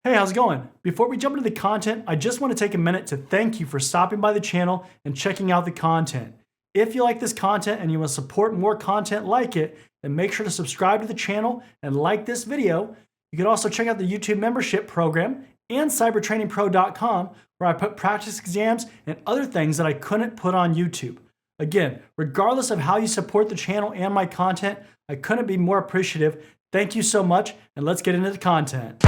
Hey, how's it going? Before we jump into the content, I just want to take a minute to thank you for stopping by the channel and checking out the content. If you like this content and you want to support more content like it, then make sure to subscribe to the channel and like this video. You can also check out the YouTube membership program and cybertrainingpro.com, where I put practice exams and other things that I couldn't put on YouTube. Again, regardless of how you support the channel and my content, I couldn't be more appreciative. Thank you so much, and let's get into the content.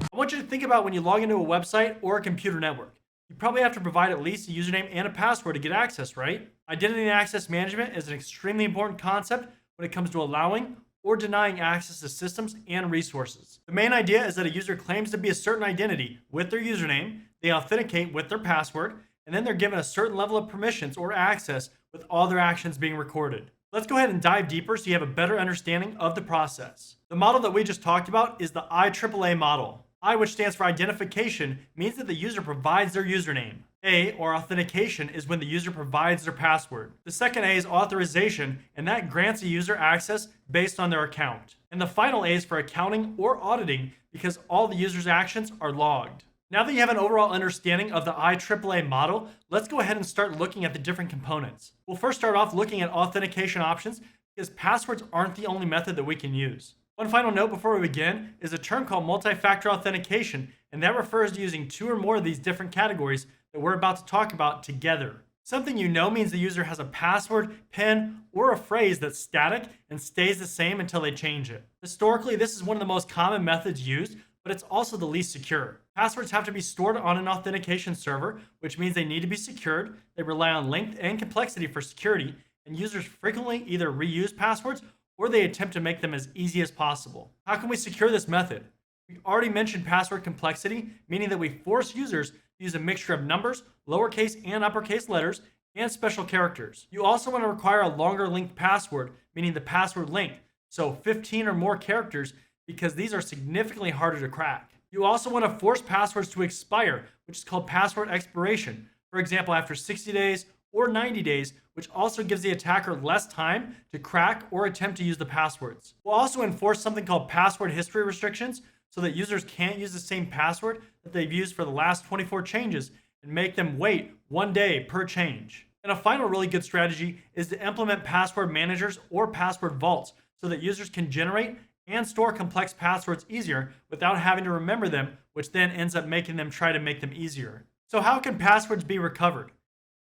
I want you to think about when you log into a website or a computer network. You probably have to provide at least a username and a password to get access, right? Identity and access management is an extremely important concept when it comes to allowing or denying access to systems and resources. The main idea is that a user claims to be a certain identity with their username, they authenticate with their password, and then they're given a certain level of permissions or access with all their actions being recorded. Let's go ahead and dive deeper so you have a better understanding of the process. The model that we just talked about is the IAAA model. I, which stands for identification, means that the user provides their username. A, or authentication, is when the user provides their password. The second A is authorization, and that grants a user access based on their account. And the final A is for accounting or auditing, because all the user's actions are logged. Now that you have an overall understanding of the IAAA model, let's go ahead and start looking at the different components. We'll first start off looking at authentication options, because passwords aren't the only method that we can use. One final note before we begin is a term called multi-factor authentication, and that refers to using two or more of these different categories that we're about to talk about together. Something you know means the user has a password, PIN, or a phrase that's static and stays the same until they change it. Historically, this is one of the most common methods used, but it's also the least secure. Passwords have to be stored on an authentication server, which means they need to be secured. They rely on length and complexity for security, and users frequently either reuse passwords or they attempt to make them as easy as possible. How can we secure this method? We already mentioned password complexity, meaning that we force users to use a mixture of numbers, lowercase and uppercase letters, and special characters. You also want to require a longer length password, meaning the password length, so 15 or more characters, because these are significantly harder to crack. You also want to force passwords to expire, which is called password expiration. For example, after 60 days or 90 days, which also gives the attacker less time to crack or attempt to use the passwords. We'll also enforce something called password history restrictions so that users can't use the same password that they've used for the last 24 changes and make them wait 1 day per change. And a final really good strategy is to implement password managers or password vaults so that users can generate and store complex passwords easier without having to remember them, which then ends up making them try to make them easier. So how can passwords be recovered?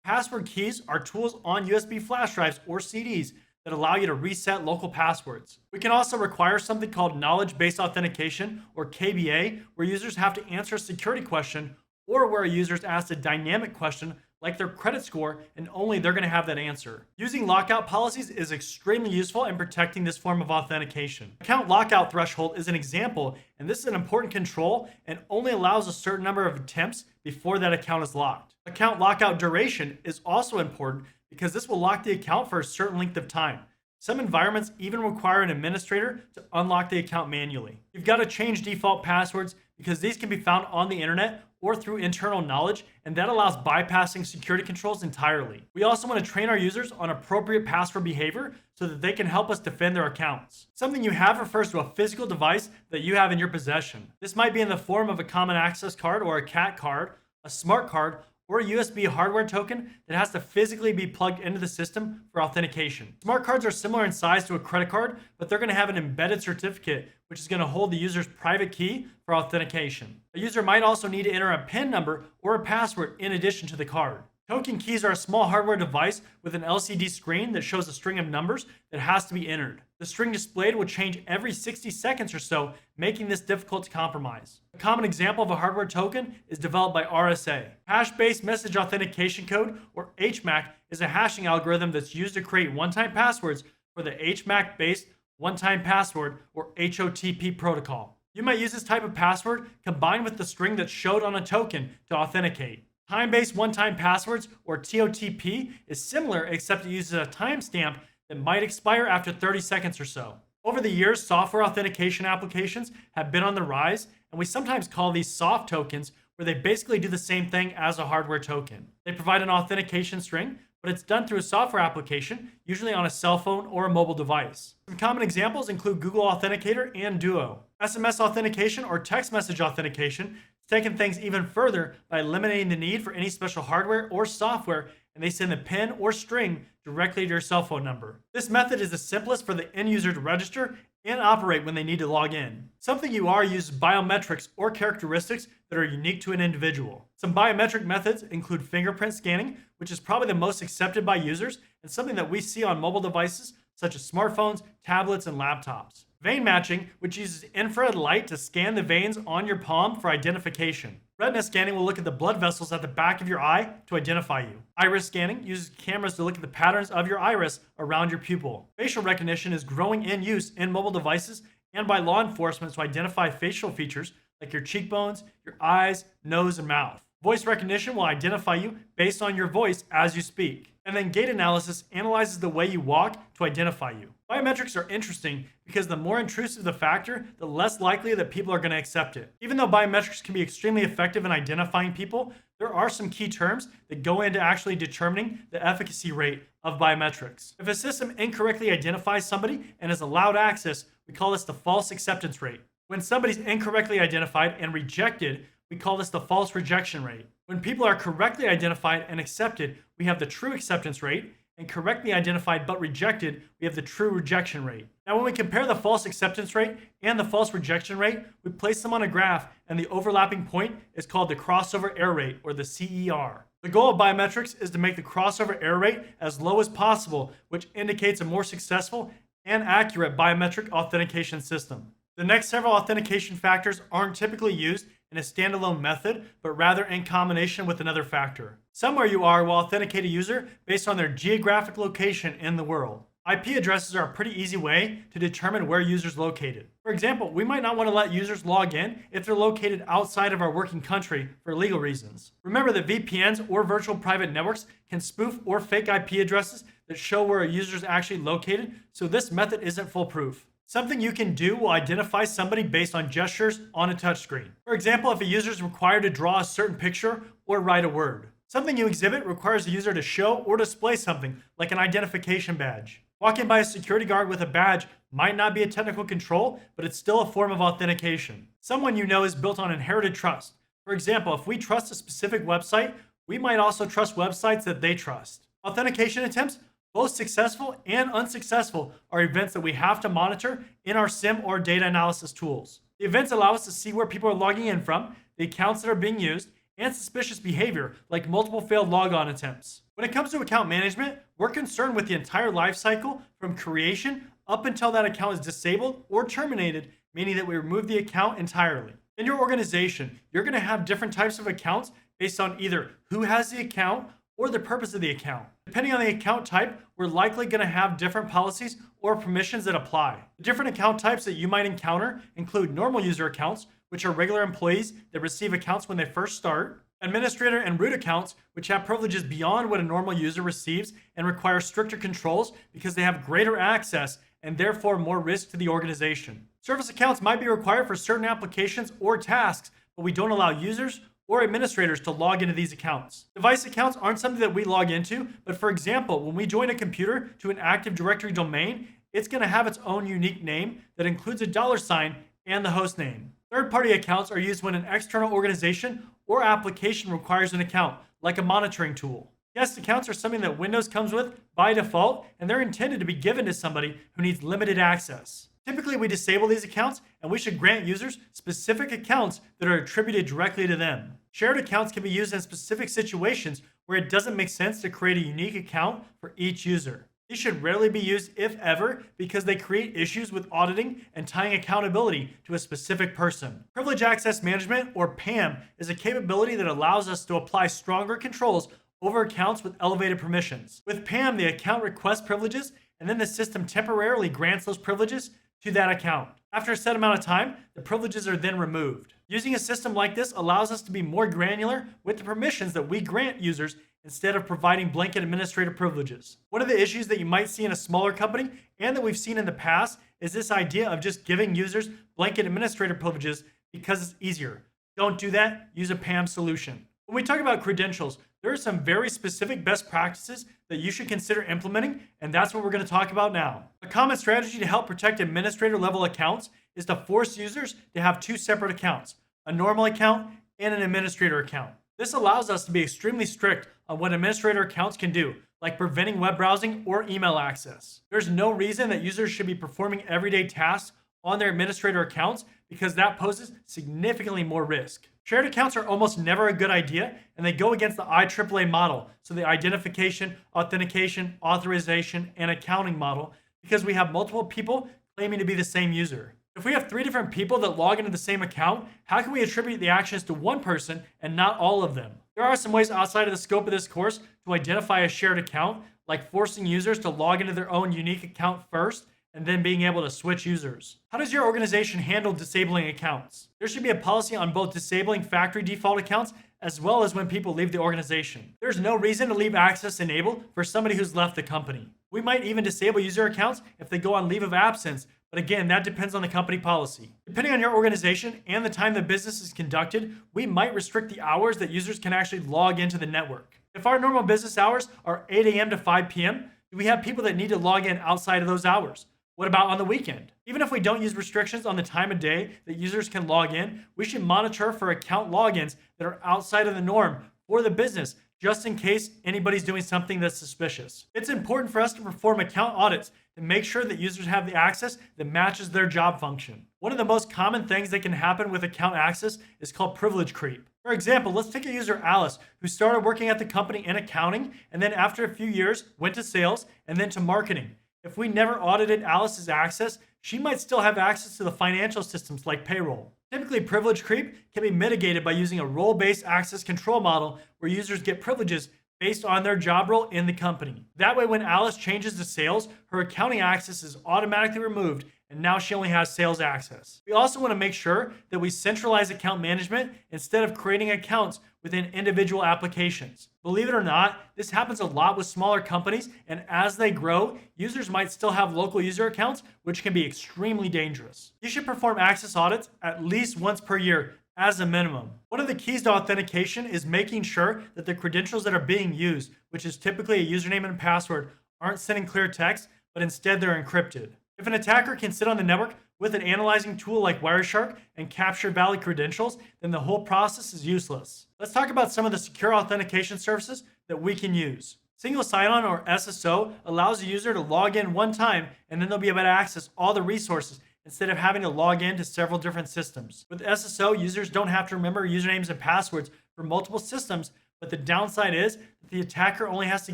Password keys are tools on USB flash drives or CDs that allow you to reset local passwords. We can also require something called knowledge-based authentication, or KBA, where users have to answer a security question, or where a user is asked a dynamic question like their credit score, and only they're going to have that answer. Using lockout policies is extremely useful in protecting this form of authentication. Account lockout threshold is an example, and this is an important control and only allows a certain number of attempts before that account is locked. Account lockout duration is also important because this will lock the account for a certain length of time. Some environments even require an administrator to unlock the account manually. You've got to change default passwords because these can be found on the internet or through internal knowledge, and that allows bypassing security controls entirely. We also want to train our users on appropriate password behavior so that they can help us defend their accounts. Something you have refers to a physical device that you have in your possession. This might be in the form of a common access card or a CAT card, a smart card, or a USB hardware token that has to physically be plugged into the system for authentication. Smart cards are similar in size to a credit card, but they're going to have an embedded certificate, which is going to hold the user's private key for authentication. A user might also need to enter a PIN number or a password in addition to the card. Token keys are a small hardware device with an LCD screen that shows a string of numbers that has to be entered. The string displayed will change every 60 seconds or so, making this difficult to compromise. A common example of a hardware token is developed by RSA. Hash-based message authentication code, or HMAC, is a hashing algorithm that's used to create one-time passwords for the HMAC-based one-time password, or HOTP protocol. You might use this type of password combined with the string that's showed on a token to authenticate. Time-based one-time passwords, or TOTP, is similar except it uses a timestamp that might expire after 30 seconds or so. Over the years, software authentication applications have been on the rise, and we sometimes call these soft tokens, where they basically do the same thing as a hardware token. They provide an authentication string, but it's done through a software application, usually on a cell phone or a mobile device. Some common examples include Google Authenticator and Duo. SMS authentication or text message authentication has taken things even further by eliminating the need for any special hardware or software, and they send the PIN or string directly to your cell phone number. This method is the simplest for the end user to register and operate when they need to log in. Something you are uses biometrics or characteristics that are unique to an individual. Some biometric methods include fingerprint scanning, which is probably the most accepted by users and something that we see on mobile devices such as smartphones, tablets, and laptops. Vein matching, which uses infrared light to scan the veins on your palm for identification. Retina scanning will look at the blood vessels at the back of your eye to identify you. Iris scanning uses cameras to look at the patterns of your iris around your pupil. Facial recognition is growing in use in mobile devices and by law enforcement to identify facial features like your cheekbones, your eyes, nose, and mouth. Voice recognition will identify you based on your voice as you speak. And then gait analysis analyzes the way you walk to identify you. Biometrics are interesting because the more intrusive the factor, the less likely that people are going to accept it. Even though biometrics can be extremely effective in identifying people, there are some key terms that go into actually determining the efficacy rate of biometrics. If a system incorrectly identifies somebody and is allowed access, we call this the false acceptance rate. When somebody's incorrectly identified and rejected, we call this the false rejection rate. When people are correctly identified and accepted, we have the true acceptance rate, and correctly identified but rejected, we have the true rejection rate. Now, when we compare the false acceptance rate and the false rejection rate, we place them on a graph, and the overlapping point is called the crossover error rate, or the CER. The goal of biometrics is to make the crossover error rate as low as possible, which indicates a more successful and accurate biometric authentication system. The next several authentication factors aren't typically used in a standalone method, but rather in combination with another factor. Somewhere you are will authenticate a user based on their geographic location in the world. IP addresses are a pretty easy way to determine where users are located. For example, we might not want to let users log in if they're located outside of our working country for legal reasons. Remember that VPNs or virtual private networks can spoof or fake IP addresses that show where a user is actually located, so this method isn't foolproof. Something you can do will identify somebody based on gestures on a touchscreen. For example, if a user is required to draw a certain picture or write a word. Something you exhibit requires the user to show or display something, like an identification badge. Walking by a security guard with a badge might not be a technical control, but it's still a form of authentication. Someone you know is built on inherited trust. For example, if we trust a specific website, we might also trust websites that they trust. Authentication attempts, both successful and unsuccessful, are events that we have to monitor in our SIM or data analysis tools. The events allow us to see where people are logging in from, the accounts that are being used, and suspicious behavior like multiple failed logon attempts. When it comes to account management, we're concerned with the entire life cycle from creation up until that account is disabled or terminated, meaning that we remove the account entirely. In your organization, you're going to have different types of accounts based on either who has the account or the purpose of the account. Depending on the account type, we're likely going to have different policies or permissions that apply. The different account types that you might encounter include normal user accounts, which are regular employees that receive accounts when they first start, administrator and root accounts, which have privileges beyond what a normal user receives and require stricter controls because they have greater access and therefore more risk to the organization. Service accounts might be required for certain applications or tasks, but we don't allow users or administrators to log into these accounts. Device accounts aren't something that we log into, but for example, when we join a computer to an Active Directory domain, it's going to have its own unique name that includes a $sign and the host name. Third-party accounts are used when an external organization or application requires an account, like a monitoring tool. Guest accounts are something that Windows comes with by default, and they're intended to be given to somebody who needs limited access. Typically, we disable these accounts, and we should grant users specific accounts that are attributed directly to them. Shared accounts can be used in specific situations where it doesn't make sense to create a unique account for each user. These should rarely be used, if ever, because they create issues with auditing and tying accountability to a specific person. Privilege Access Management, or PAM, is a capability that allows us to apply stronger controls over accounts with elevated permissions. With PAM, the account requests privileges, and then the system temporarily grants those privileges to that account. After a set amount of time, the privileges are then removed. Using a system like this allows us to be more granular with the permissions that we grant users instead of providing blanket administrative privileges. One of the issues that you might see in a smaller company and that we've seen in the past is this idea of just giving users blanket administrative privileges because it's easier. Don't do that. Use a PAM solution. When we talk about credentials, there are some very specific best practices that you should consider implementing, and that's what we're going to talk about now. A common strategy to help protect administrator level accounts is to force users to have two separate accounts, a normal account and an administrator account. This allows us to be extremely strict on what administrator accounts can do, like preventing web browsing or email access. There's no reason that users should be performing everyday tasks on their administrator accounts because that poses significantly more risk. Shared accounts are almost never a good idea, and they go against the IAAA model, so the identification, authentication, authorization, and accounting model, because we have multiple people claiming to be the same user. If we have 3 different people that log into the same account, how can we attribute the actions to one person and not all of them? There are some ways outside of the scope of this course to identify a shared account, like forcing users to log into their own unique account first, and then being able to switch users. How does your organization handle disabling accounts? There should be a policy on both disabling factory default accounts as well as when people leave the organization. There's no reason to leave access enabled for somebody who's left the company. We might even disable user accounts if they go on leave of absence, but again, that depends on the company policy. Depending on your organization and the time the business is conducted, we might restrict the hours that users can actually log into the network. If our normal business hours are 8 a.m. to 5 p.m., do we have people that need to log in outside of those hours? What about on the weekend? Even if we don't use restrictions on the time of day that users can log in, we should monitor for account logins that are outside of the norm for the business, just in case anybody's doing something that's suspicious. It's important for us to perform account audits to make sure that users have the access that matches their job function. One of the most common things that can happen with account access is called privilege creep. For example, let's take a user Alice who started working at the company in accounting and then after a few years went to sales and then to marketing. If we never audited Alice's access, she might still have access to the financial systems like payroll. Typically, privilege creep can be mitigated by using a role-based access control model where users get privileges based on their job role in the company. That way, when Alice changes to sales, her accounting access is automatically removed and now she only has sales access. We also want to make sure that we centralize account management instead of creating accounts within individual applications. Believe it or not, this happens a lot with smaller companies, and as they grow, users might still have local user accounts, which can be extremely dangerous. You should perform access audits at least once per year as a minimum. One of the keys to authentication is making sure that the credentials that are being used, which is typically a username and password, aren't sending clear text, but instead they're encrypted. If an attacker can sit on the network with an analyzing tool like Wireshark and capture valid credentials, then the whole process is useless. Let's talk about some of the secure authentication services that we can use. Single sign-on, or SSO, allows the user to log in one time and then they'll be able to access all the resources instead of having to log in to several different systems. With SSO, users don't have to remember usernames and passwords for multiple systems, but the downside is that the attacker only has to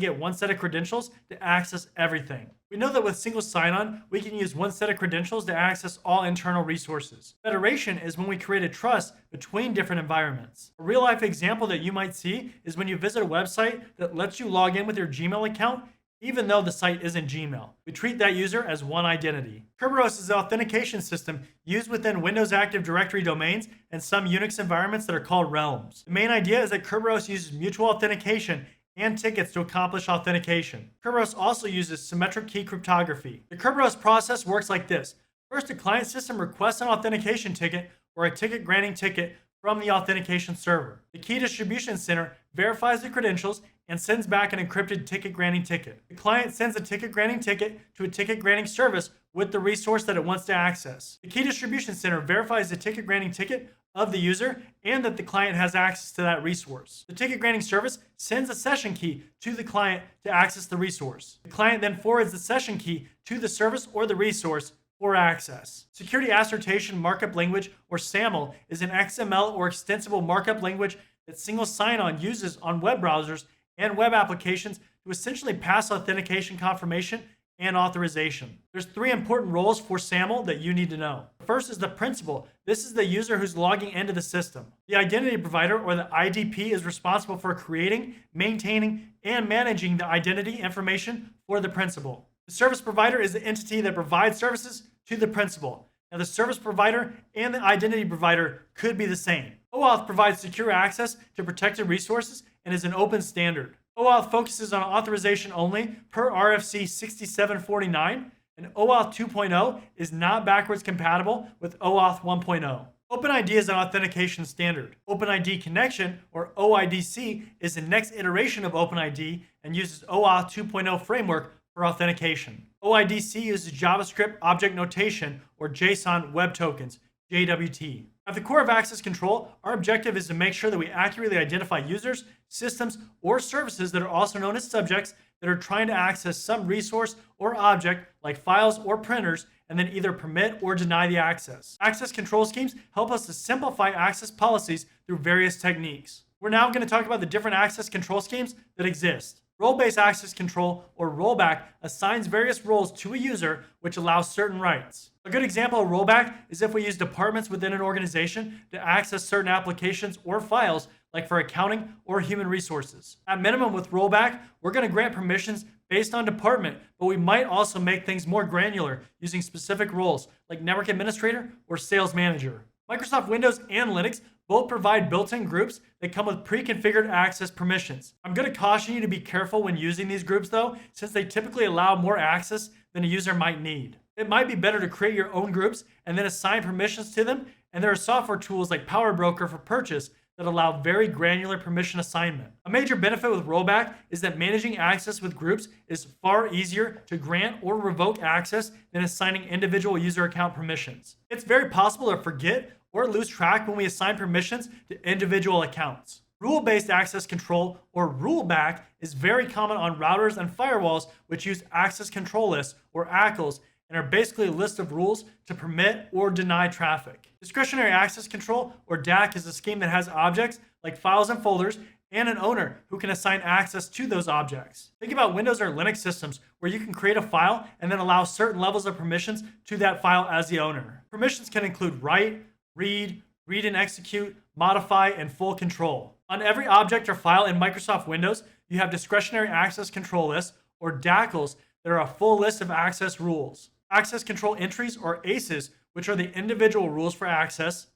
get one set of credentials to access everything. We know that with single sign-on, we can use one set of credentials to access all internal resources. Federation is when we create a trust between different environments. A real-life example that you might see is when you visit a website that lets you log in with your Gmail account, even though the site isn't Gmail. We treat that user as one identity. Kerberos is an authentication system used within Windows Active Directory domains and some Unix environments that are called realms. The main idea is that Kerberos uses mutual authentication and tickets to accomplish authentication. Kerberos also uses symmetric key cryptography. The Kerberos process works like this. First, a client system requests an authentication ticket or a ticket granting ticket from the authentication server. The key distribution center verifies the credentials and sends back an encrypted ticket granting ticket. The client sends a ticket granting ticket to a ticket granting service with the resource that it wants to access. The key distribution center verifies the ticket granting ticket of the user and that the client has access to that resource. The ticket granting service sends a session key to the client to access the resource. The client then forwards the session key to the service or the resource for access. Security Assertion Markup Language, or SAML, is an XML or extensible markup language that single sign-on uses on web browsers and web applications to essentially pass authentication confirmation and authorization. There's 3 important roles for SAML that you need to know. The first is the principal. This is the user who's logging into the system. The identity provider, or the IDP, is responsible for creating, maintaining, and managing the identity information for the principal. The service provider is the entity that provides services to the principal. Now, the service provider and the identity provider could be the same. OAuth provides secure access to protected resources and is an open standard. OAuth focuses on authorization only per RFC 6749, and OAuth 2.0 is not backwards compatible with OAuth 1.0. OpenID is an authentication standard. OpenID Connection, or OIDC, is the next iteration of OpenID and uses OAuth 2.0 framework for authentication. OIDC uses JavaScript Object Notation, or JSON Web Tokens, JWT. At the core of access control, our objective is to make sure that we accurately identify users, systems, or services that are also known as subjects that are trying to access some resource or object like files or printers, and then either permit or deny the access. Access control schemes help us to simplify access policies through various techniques. We're now going to talk about the different access control schemes that exist. Role-based access control, or rollback, assigns various roles to a user which allows certain rights. A good example of rollback is if we use departments within an organization to access certain applications or files, like for accounting or human resources. At minimum, with rollback, we're going to grant permissions based on department, but we might also make things more granular using specific roles like network administrator or sales manager. Microsoft Windows and Linux both provide built-in groups that come with pre-configured access permissions. I'm going to caution you to be careful when using these groups though, since they typically allow more access than a user might need. It might be better to create your own groups and then assign permissions to them, and there are software tools like PowerBroker for purchase that allow very granular permission assignment. A major benefit with rollback is that managing access with groups is far easier to grant or revoke access than assigning individual user account permissions. It's very possible to forget or lose track when we assign permissions to individual accounts. Rule-based access control, or rollback, is very common on routers and firewalls which use access control lists, or ACLs, and are basically a list of rules to permit or deny traffic. Discretionary access control, or DAC, is a scheme that has objects like files and folders and an owner who can assign access to those objects. Think about Windows or Linux systems where you can create a file and then allow certain levels of permissions to that file as the owner. Permissions can include write, read and execute, modify, and full control. On every object or file in Microsoft Windows, you have discretionary access control lists, or DACLs, that are a full list of access rules. Access control entries, or ACEs, which are the individual rules for access.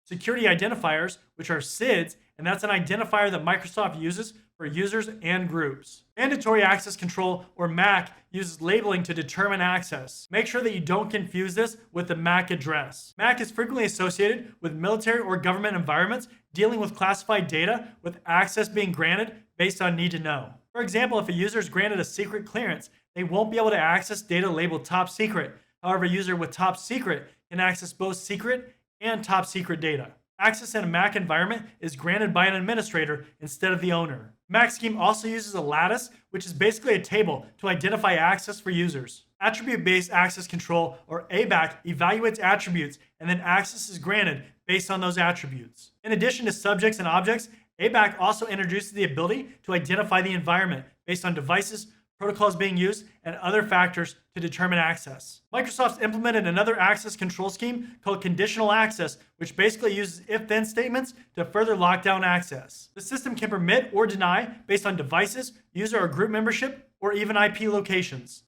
Security identifiers, which are SIDs, and that's an identifier that Microsoft uses for users and groups. Mandatory access control, or MAC, uses labeling to determine access. Make sure that you don't confuse this with the MAC address. MAC is frequently associated with military or government environments dealing with classified data, with access being granted based on need to know. For example, if a user is granted a secret clearance, they won't be able to access data labeled top secret. However, a user with top secret can access both secret and top secret data. Access in a MAC environment is granted by an administrator instead of the owner. MAC scheme also uses a lattice, which is basically a table to identify access for users. Attribute-based access control, or ABAC, evaluates attributes and then access is granted based on those attributes. In addition to subjects and objects, ABAC also introduces the ability to identify the environment based on devices, protocols being used, and other factors to determine access. Microsoft's implemented another access control scheme called Conditional Access, which basically uses if-then statements to further lock down access. The system can permit or deny based on devices, user or group membership, or even IP locations.